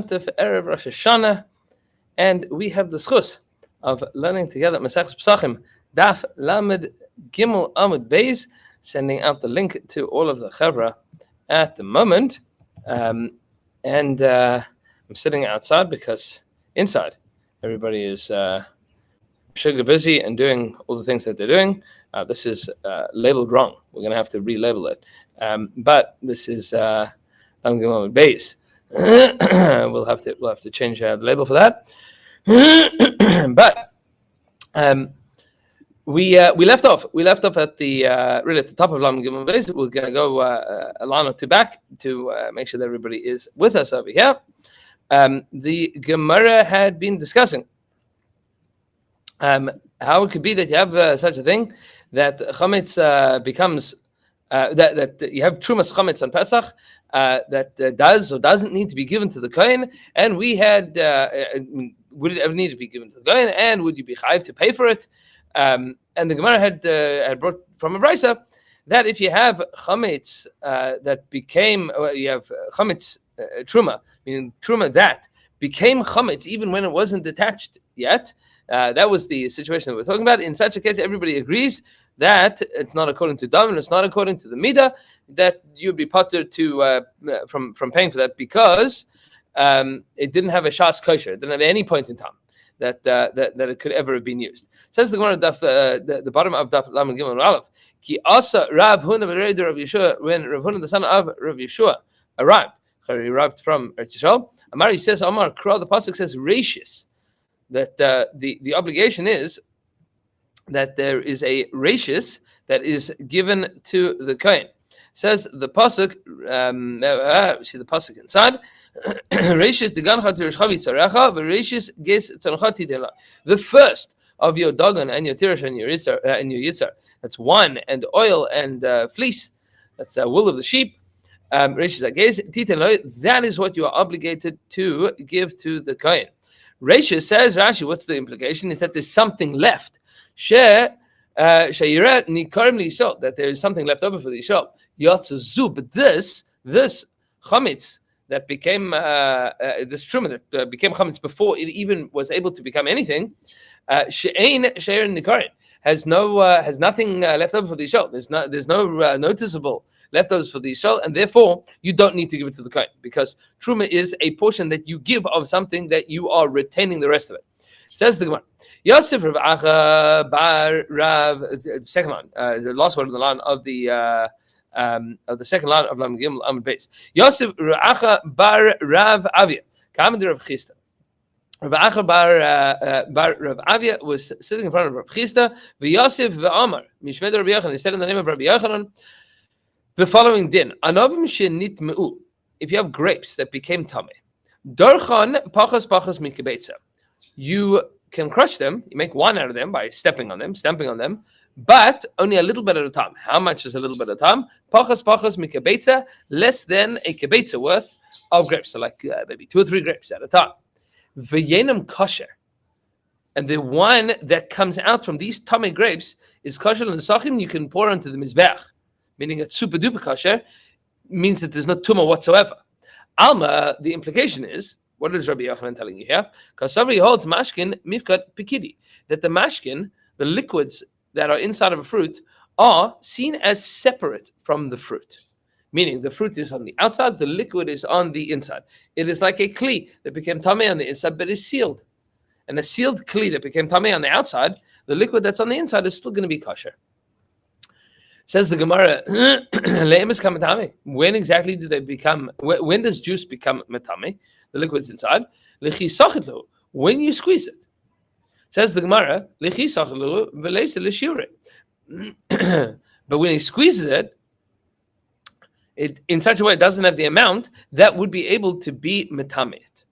Tif Erev Rosh Hashanah, and we have the schus of learning together Maseches Pesachim, Daf Lamed Gimel Amud Beis, sending out the link to all of the Chevra at the moment. And I'm sitting outside because inside everybody is sugar busy and doing all the things that they're doing. This is labeled wrong. We're going to have to relabel it. But this is Lamed Gimel Amud Beis. We'll have to change the label for that. But we left off at the really at the top of Lamed Gimel Beis. We're going to go a line or two back to make sure that everybody is with us over here. The Gemara had been discussing how it could be that you have such a thing that chametz becomes that you have trumas chametz on Pesach that does or doesn't need to be given to the kohen, and we had would it ever need to be given to the kohen, and would you be chayiv to pay for it? And the Gemara had brought from a brisa that if you have chametz that became, you have chametz truma, meaning truma that became chametz even when it wasn't detached yet. That was the situation that we're talking about. In such a case, everybody agrees that it's not according to Dam and it's not according to the Midah, that you'd be potter to from paying for that because it didn't have a shas kosher. It didn't have any point in time that it could ever have been used. Says the Gemara, the bottom of Daf Lamed Gimel Aleph. Ki asa Rav Huna b'Reder Rav Yeshua, when Rav Huna the son of Rav Yeshua arrived. He arrived from Eretz Yisrael. Amar, he says, Amar Kra, the pasuk says rashis, that the obligation is that there is a rashis that is given to the kohen. Says the pasuk, see the pasuk inside. Rashis degancha tirishchavi tzarecha, v'rashis ges tzancha titela. The first of your dagan and your tirish and your yitzar. That's wine and oil and fleece. That's wool of the sheep. Rashis ges titela. That is what you are obligated to give to the kohen. Rashis says, Rashi, what's the implication? Is that there's something left. That there is something left over for the Yishol. But this chametz that became this truma that became chametz before it even was able to become anything, has nothing left over for the Yishol. There's no noticeable leftovers for the Yishol, and therefore you don't need to give it to the kohen because truma is a portion that you give of something that you are retaining the rest of it. Says the Gemara. Yosef Rav Acha bar Rav, the second line, the last one of the line of the second line of Lamed Gimel Amud Beis. Yosef Rav Acha bar Rav Avia, Kamad Rav Chisda. Rav Acha bar Rav Avia was sitting in front of Rav Chisda. VeYosef ve'Amar Mishmed Rabbi Yochanan. He said in the name of Rabbi Yochanan the following din: Anovim shenitmeu. If you have grapes that became tamei, Dorchan pachas mikabetza. You can crush them, you make wine out of them by stamping on them, but only a little bit at a time. How much is a little bit at a time? Pachas mikabetza, less than a kabetza worth of grapes. So like maybe 2 or 3 grapes at a time. V'yenam kosher. And the wine that comes out from these tamei grapes is kosher and sachim, you can pour onto the mizbeach. Meaning it's super duper kosher, means that there's no tumah whatsoever. Alma, the implication is, what is Rabbi Yochanan telling you here? Because somebody holds mashkin mifkat pikidi, that the mashkin, the liquids that are inside of a fruit, are seen as separate from the fruit. Meaning the fruit is on the outside, the liquid is on the inside. It is like a kli that became tamei on the inside, but is sealed. And a sealed kli that became tamei on the outside, the liquid that's on the inside is still going to be kosher. Says the Gemara, when exactly do they become, when does juice become metame? The liquid's inside. When you squeeze it. Says the Gemara, but when he squeezes it in such a way it doesn't have the amount that would be able to be metame it.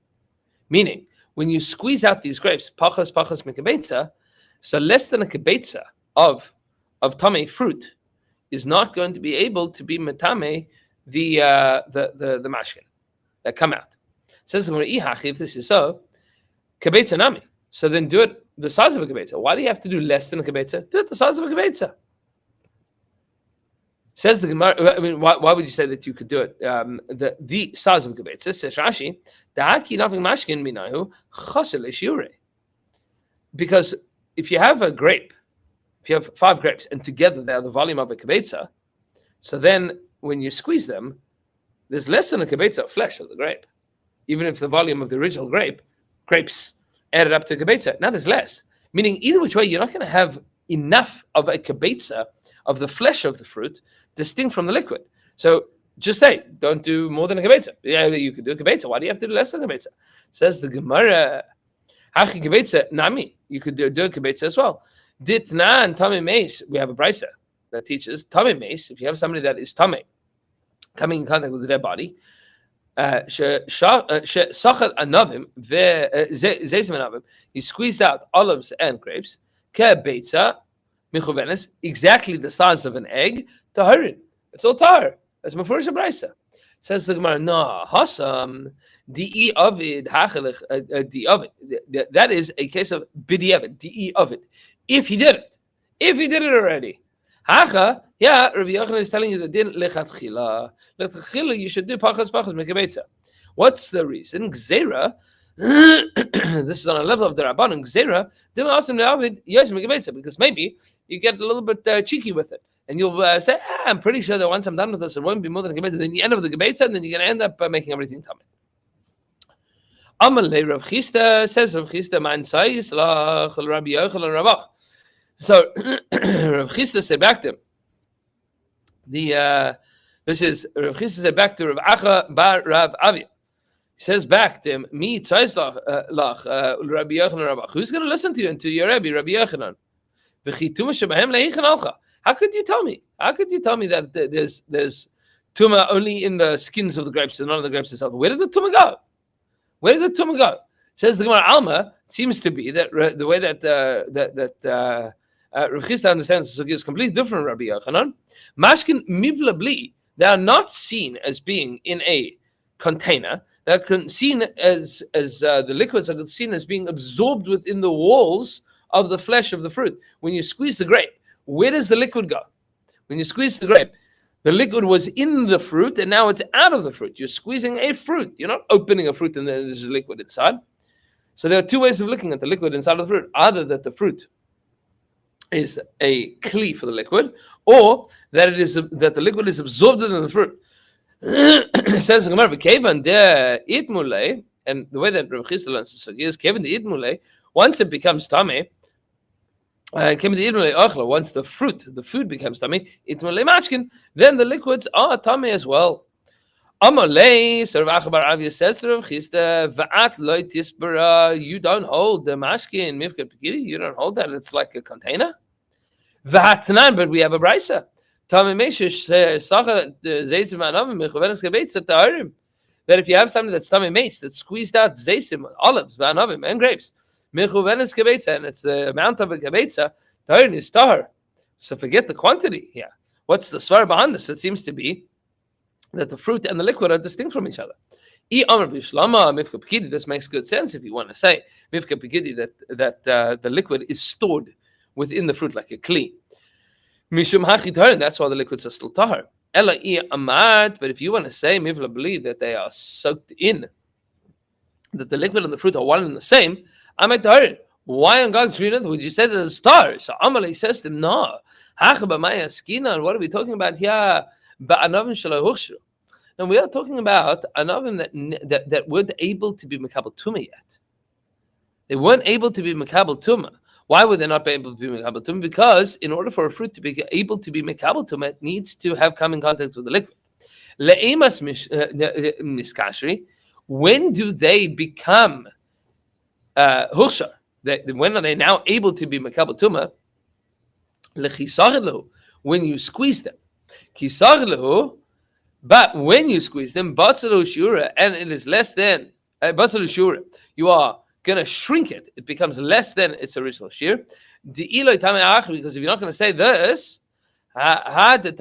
Meaning, when you squeeze out these grapes, pachas mikabetza, so less than a kabetza of tamei fruit is not going to be able to be metame the mashkin that come out. Says if this is so, kabetza nami. So then do it the size of a kabetza. Why do you have to do less than a kabetza? Do it the size of a kabetza. Says the Gemara. I mean, why would you say that you could do it? The size of gebetza says Rashi. Da'aki nafing mashkin minahu chasel eshure. Because if you have a grape, if you have 5 grapes, and together they are the volume of a kibetza, so then when you squeeze them, there's less than a kibetza of flesh of the grape. Even if the volume of the original grapes added up to a kibetza, now there's less. Meaning, either which way, you're not going to have enough of a kibetza of the flesh of the fruit distinct from the liquid. So just say, don't do more than a kibetza. Yeah, you could do a kibetza. Why do you have to do less than a kibetza? Says the Gemara, hachi kibetza nami. You could do a kibetza as well. Ditna and tame meis. We have a brisa that teaches tame meis. If you have somebody that is tame, coming in contact with their body, he squeezed out olives and grapes, exactly the size of an egg, taharin. It's all tahar. That's mafurish brisa. Says the Gemara, no, hasam di ovid hachelech di ovid. That is a case of bidiyavad di ovid. If he did it already. Hacha, yeah, Rabbi Yochanan is telling you that din lechatchila. Lechatchila, you should do pachas mekebetza. What's the reason? Gzeira. This is on a level of the Rabbanon. Gzeira. Dim asim le'avid yes mekebetza, because maybe you get a little bit cheeky with it, and you'll say, I'm pretty sure that once I'm done with this, it won't be more than a kibetza. Then you end up with the kibetza, and then you're going to end up making everything tummy. Amalei Rav Chisda, says Rav Chisda, man sayis lach Rabbi Yochanan Rabach. So Rav Chisda said back to him, this is Rav Chisda said back to Rav Acha bar Rav Avi. He says back to him, me sayis lach Rabbi Yochanan Rabach. Who's going to listen to you and to your Rabbi Yochanan? How could you tell me? How could you tell me that there's tumah only in the skins of the grapes and none of the grapes itself? Where did the tumah go? Where did the tumah go? Says the Gemara Alma. Seems to be that the way that Rav Chisda understands the sugya is completely different from Rabbi Yochanan. Mashkin mivla bli. They are not seen as being in a container. They're seen as the liquids are seen as being absorbed within the walls of the flesh of the fruit. When you squeeze the grape, where does the liquid go? When you squeeze the grape, the liquid was in the fruit and now it's out of the fruit. You're squeezing a fruit. You're not opening a fruit and there's liquid inside. So there are 2 ways of looking at the liquid inside of the fruit. Either that the fruit is a kli for the liquid, or that that the liquid is absorbed in the fruit. It says in Gemara, "Kevan de itmule," and the way that Rav Chisda learns is "Kevan de itmule." Once it becomes tummy, once the food becomes tummy, itmule mashkin, then the liquids are tummy as well. Amalei, so Rav Achabar Avia says to Rav Chisda, "Va'at loy tisbara." You don't hold the mashkin mifkat pekiri. You don't hold that. It's like a container. V'hatnan, but we have a brisa. That if you have something that's tummy mace, that squeezed out zaysim, olives, v'anavim, and grapes, mechuvenes kebetza, and it's the amount of a kebetza, taharin is tahar. So forget the quantity here. What's the svar behind this? It seems to be that the fruit and the liquid are distinct from each other. This makes good sense if you want to say that the liquid is stored within the fruit like a kli. Mishum hachi tahar, and that's why the liquids are still tahar. Ela amad, but if you want to say mivla beli that they are soaked in, that the liquid and the fruit are one and the same, amad tahar. Why on God's green earth would you say that it's tahar? So Amalei says to him, no. Hacha b'maya skina, and what are we talking about here? Ba'anavim shelo huchshu. And we are talking about anavim that weren't able to be mekabel tumah yet. They weren't able to be mekabel tumah. Why would they not be able to be mekabel tumah? Because in order for a fruit to be able to be mekabel tumah, it needs to have come in contact with the liquid. Le'emas miskashri. When do they become huchshar? When are they now able to be mekabel tumah? Lechisach, when you squeeze them. Kisach, but when you squeeze them, batzalu shura, and it is less than batzalu shura, you are going to shrink it. It becomes less than its original shear. Because if you're not going to say this, we have a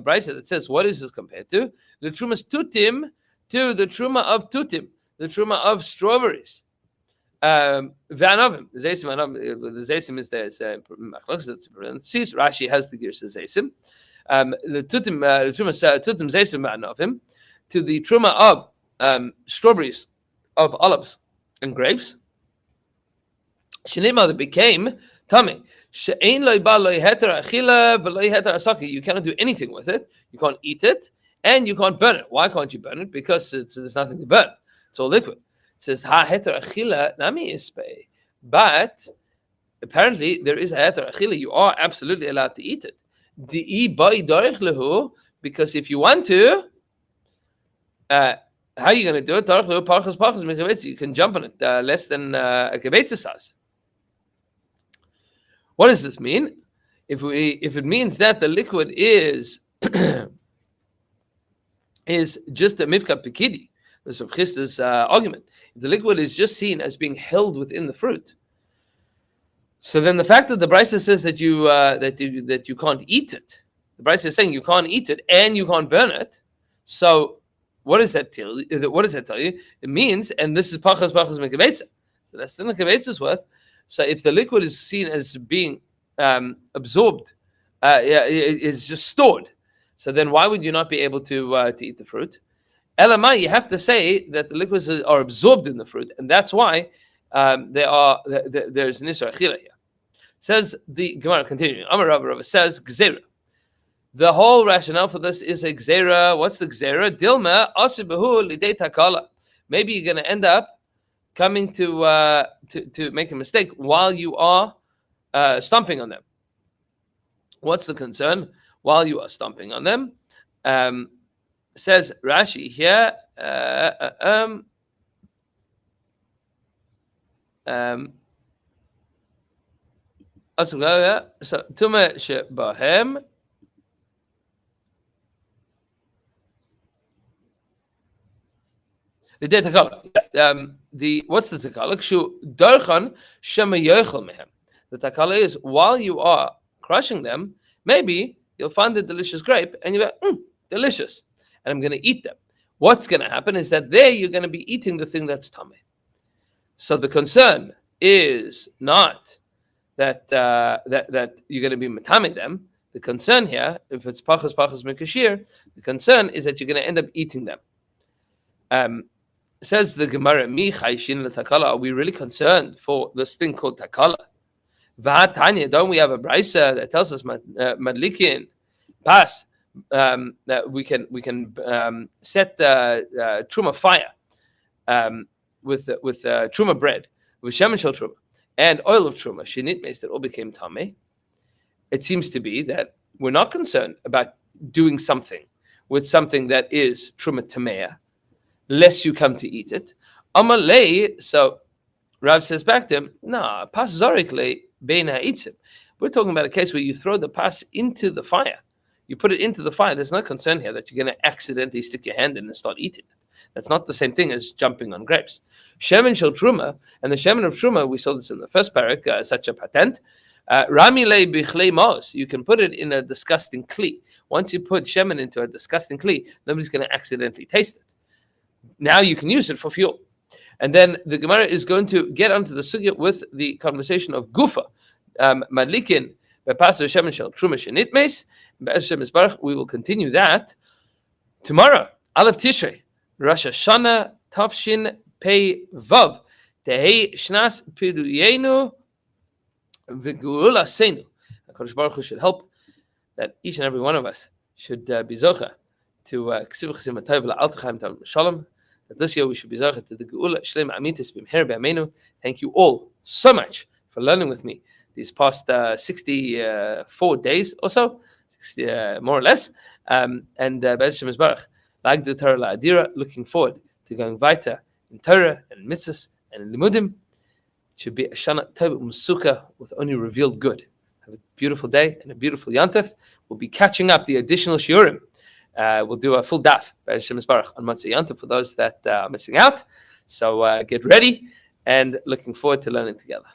brisa that says, what is this compared to? The truma's tutim to the truma of tutim, the truma of strawberries. V'anovim, Zaysim, the Zaysim is there. Rashi has the Girsha Zaysim. The Tutim Zaysim V'anovim, to the Truma of strawberries, of olives and grapes. Shenema, that became Tame. You cannot do anything with it. You can't eat it, and you can't burn it. Why can't you burn it? Because there's nothing to burn. It's all liquid. It says ha heter achila nami ispe. But apparently there is a heter achila. You are absolutely allowed to eat it. Because if you want to, how are you going to do it? You can jump on it less than a kibetza size. What does this mean? If it means that the liquid is is just a mifka pikidi, this is Rav Chisda's argument. If the liquid is just seen as being held within the fruit, so then the fact that the Brisa says that you can't eat it, the Brisa is saying you can't eat it and you can't burn it. So what does that tell you? What does that tell you? It means, and this is pachas mekabetza, so that's still mekabetza's worth. So if the liquid is seen as being absorbed, is just stored, so then why would you not be able to eat the fruit? Elamai, you have to say that the liquids are absorbed in the fruit, and that's why there's an Isra Achila here. Says the Gemara, continuing, Amar Rava says, Gzera. The whole rationale for this is a Gzera. What's the Gzera? Dilma, asibahu lidei takala. Maybe you're going to end up coming to make a mistake while you are stomping on them. What's the concern? While you are stomping on them, says Rashi here. So tuma shebahem. The what's the takala? Shu darchan shema yochel mehem. The takala is while you are crushing them, maybe you'll find a delicious grape and you're like, delicious, and I'm going to eat them. What's going to happen is that there you're going to be eating the thing that's tameh. So the concern is not that you're going to be matameh them. The concern here, if it's pachas mekashir, the concern is that you're going to end up eating them. Says the Gemara, Mi chayshin letakala. Are we really concerned for this thing called takala? V'hatanya, don't we have a brisa that tells us madlikin pas that we can set truma fire with truma bread, with shemen shel truma and oil of truma shenitmes that all became tameh. It seems to be that we're not concerned about doing something with something that is truma tameh, lest you come to eat it. Amalei, so Rav says back to him, nah, pas zorikle beina itzim. We're talking about a case where you throw the pas into the fire. You put it into the fire. There's no concern here that you're going to accidentally stick your hand in and start eating it. That's not the same thing as jumping on grapes. Shemen shel truma, and the shemen of truma, we saw this in the first parak, such a patent. Rami le bichlei mos. You can put it in a disgusting kli. Once you put shemen into a disgusting kli, nobody's going to accidentally taste it. Now you can use it for fuel. And then the Gemara is going to get onto the sugya with the conversation of gufa. Madlikin bepaser shemen shel truma shenitmes. We will continue that tomorrow. Aleph Tishrei, Rosh Hashanah Tafshin Pei Vav, Tehei Shnas Piduyenu V'Geula Seinu. HaKadosh Baruch Hu should help that each and every one of us should be zocha to Ksiv Chazim Atayv La'al T'chaim Tal Shalom. That this year we should be zocha to the Geula Shlem Amitis B'Mher B'Amenu. Thank you all so much for learning with me these past 64 days or so. More or less, and Be'ez Baruch, like the Torah La'adira, looking forward to going weiter in Torah and mitzvahs and in limudim. It should be a shana tov u'msuka with only revealed good. Have a beautiful day and a beautiful yantef. We'll be catching up the additional shiurim. We'll do a full daf Be'ez Baruch on Matzah Yantef for those that are missing out. So get ready and looking forward to learning together.